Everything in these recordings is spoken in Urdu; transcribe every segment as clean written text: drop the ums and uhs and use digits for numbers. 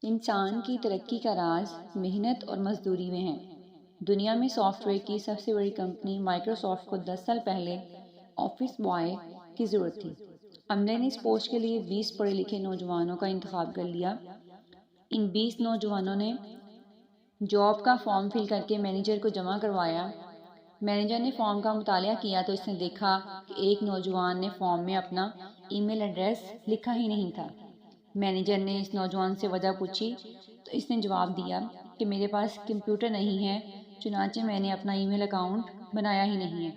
انسان کی ترقی کا راز محنت اور مزدوری میں ہے۔ دنیا میں سافٹ ویئر کی سب سے بڑی کمپنی مائیکروسافٹ کو 10 سال پہلے آفس بوائے کی ضرورت تھی۔ عملے نے اس پوسٹ کے لیے 20 پڑھے لکھے نوجوانوں کا انتخاب کر لیا۔ ان 20 نوجوانوں نے جاب کا فارم فل کر کے مینیجر کو جمع کروایا۔ مینیجر نے فارم کا مطالعہ کیا تو اس نے دیکھا کہ ایک نوجوان نے فارم میں اپنا ای میل ایڈریس لکھا ہی نہیں تھا۔ مینیجر نے اس نوجوان سے وجہ پوچھی تو اس نے جواب دیا کہ میرے پاس کمپیوٹر نہیں ہے، چنانچہ میں نے اپنا ای میل اکاؤنٹ بنایا ہی نہیں ہے۔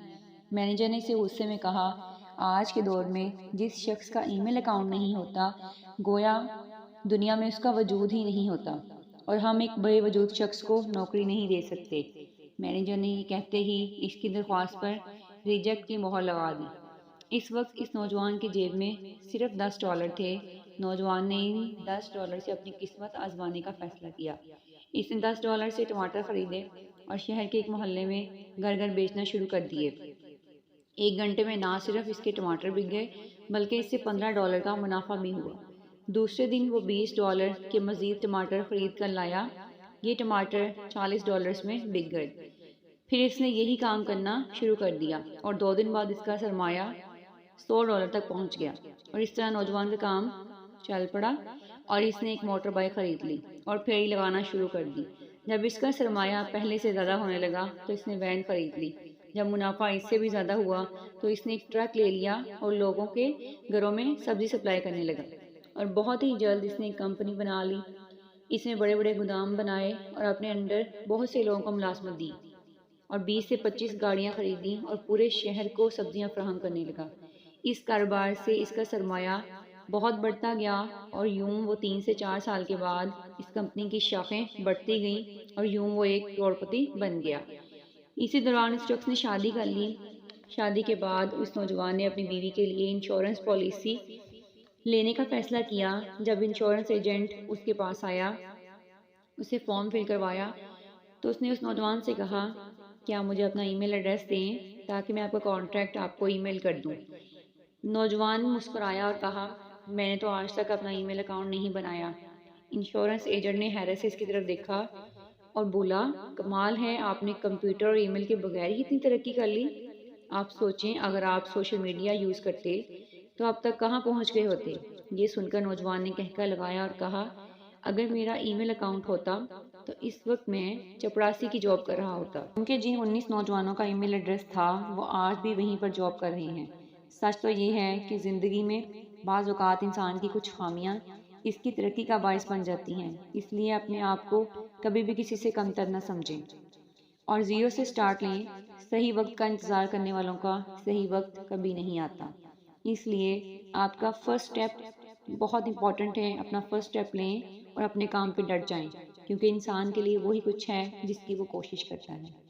مینیجر نے اسے غصے میں کہا، آج کے دور میں جس شخص کا ای میل اکاؤنٹ نہیں ہوتا گویا دنیا میں اس کا وجود ہی نہیں ہوتا، اور ہم ایک بے وجود شخص کو نوکری نہیں دے سکتے۔ مینیجر نے یہ کہتے ہی اس کی درخواست پر ریجیکٹ کی مہر لگا دی۔ اس وقت اس نوجوان کی جیب میں صرف $10 تھے۔ نوجوان نے ان $10 سے اپنی قسمت آزمانے کا فیصلہ کیا۔ اس نے $10 سے ٹماٹر خریدے اور شہر کے ایک محلے میں گھر گھر بیچنا شروع کر دیے۔ 1 گھنٹے میں نہ صرف اس کے ٹماٹر بک گئے بلکہ اس سے $15 کا منافع بھی ہوا۔ دوسرے دن وہ $20 کے مزید ٹماٹر خرید کر لایا۔ یہ ٹماٹر $40 میں بک گئے۔ پھر اس نے یہی کام کرنا شروع کر دیا اور 2 دن بعد اس کا سرمایہ $100 تک پہنچ گیا، اور اس طرح نوجوان کا کام چل پڑا اور اس نے ایک موٹر بائک خرید لی اور پھیری لگانا شروع کر دی۔ جب اس کا سرمایہ پہلے سے زیادہ ہونے لگا تو اس نے وین خرید لی۔ جب منافع اس سے بھی زیادہ ہوا تو اس نے ایک ٹرک لے لیا اور لوگوں کے گھروں میں سبزی سپلائی کرنے لگا، اور بہت ہی جلد اس نے ایک کمپنی بنا لی۔ اس میں بڑے بڑے گودام بنائے اور اپنے انڈر بہت سے لوگوں کو ملازمت دی، اور 20 سے 25 گاڑیاں خریدیں اور پورے شہر کو سبزیاں فراہم کرنے لگا۔ اس کاروبار سے اس کا سرمایہ بہت بڑھتا گیا، اور یوں وہ 3 سے 4 سال کے بعد اس کمپنی کی شاخیں بڑھتی گئیں اور یوں وہ ایک کروڑپتی بن گیا۔ اسی دوران اس شخص نے شادی کر لی۔ شادی کے بعد اس نوجوان نے اپنی بیوی کے لیے انشورنس پالیسی لینے کا فیصلہ کیا۔ جب انشورنس ایجنٹ اس کے پاس آیا، اسے فارم فل کروایا تو اس نے اس نوجوان سے کہا، کیا مجھے اپنا ای میل ایڈریس دیں تاکہ میں آپ کا کانٹریکٹ آپ کو ای میل کر دوں۔ نوجوان مسکرایا اور کہا، میں نے تو آج تک اپنا ای میل اکاؤنٹ نہیں بنایا۔ انشورنس ایجنٹ نے حیرت سے اس کی طرف دیکھا اور بولا، کمال ہے، آپ نے کمپیوٹر اور ای میل کے بغیر ہی اتنی ترقی کر لی۔ آپ سوچیں، اگر آپ سوشل میڈیا یوز کرتے تو اب تک کہاں پہنچ گئے ہوتے۔ یہ سن کر نوجوان نے کہکا لگایا اور کہا، اگر میرا ای میل اکاؤنٹ ہوتا تو اس وقت میں چپڑاسی کی جاب کر رہا ہوتا۔ کیونکہ جن 19 نوجوانوں کا ای میل ایڈریس تھا وہ آج بھی وہیں پر جاب کر رہے ہیں۔ سچ تو یہ ہے کہ زندگی میں بعض اوقات انسان کی کچھ خامیاں اس کی ترقی کا باعث بن جاتی ہیں، اس لیے اپنے آپ کو کبھی بھی کسی سے کم تر نہ سمجھیں اور زیرو سے سٹارٹ لیں۔ صحیح وقت کا انتظار کرنے والوں کا صحیح وقت کبھی نہیں آتا، اس لیے آپ کا فرسٹ سٹیپ بہت امپورٹنٹ ہے۔ اپنا فرسٹ سٹیپ لیں اور اپنے کام پہ ڈٹ جائیں، کیونکہ انسان کے لیے وہی کچھ ہے جس کی وہ کوشش کرتا ہے۔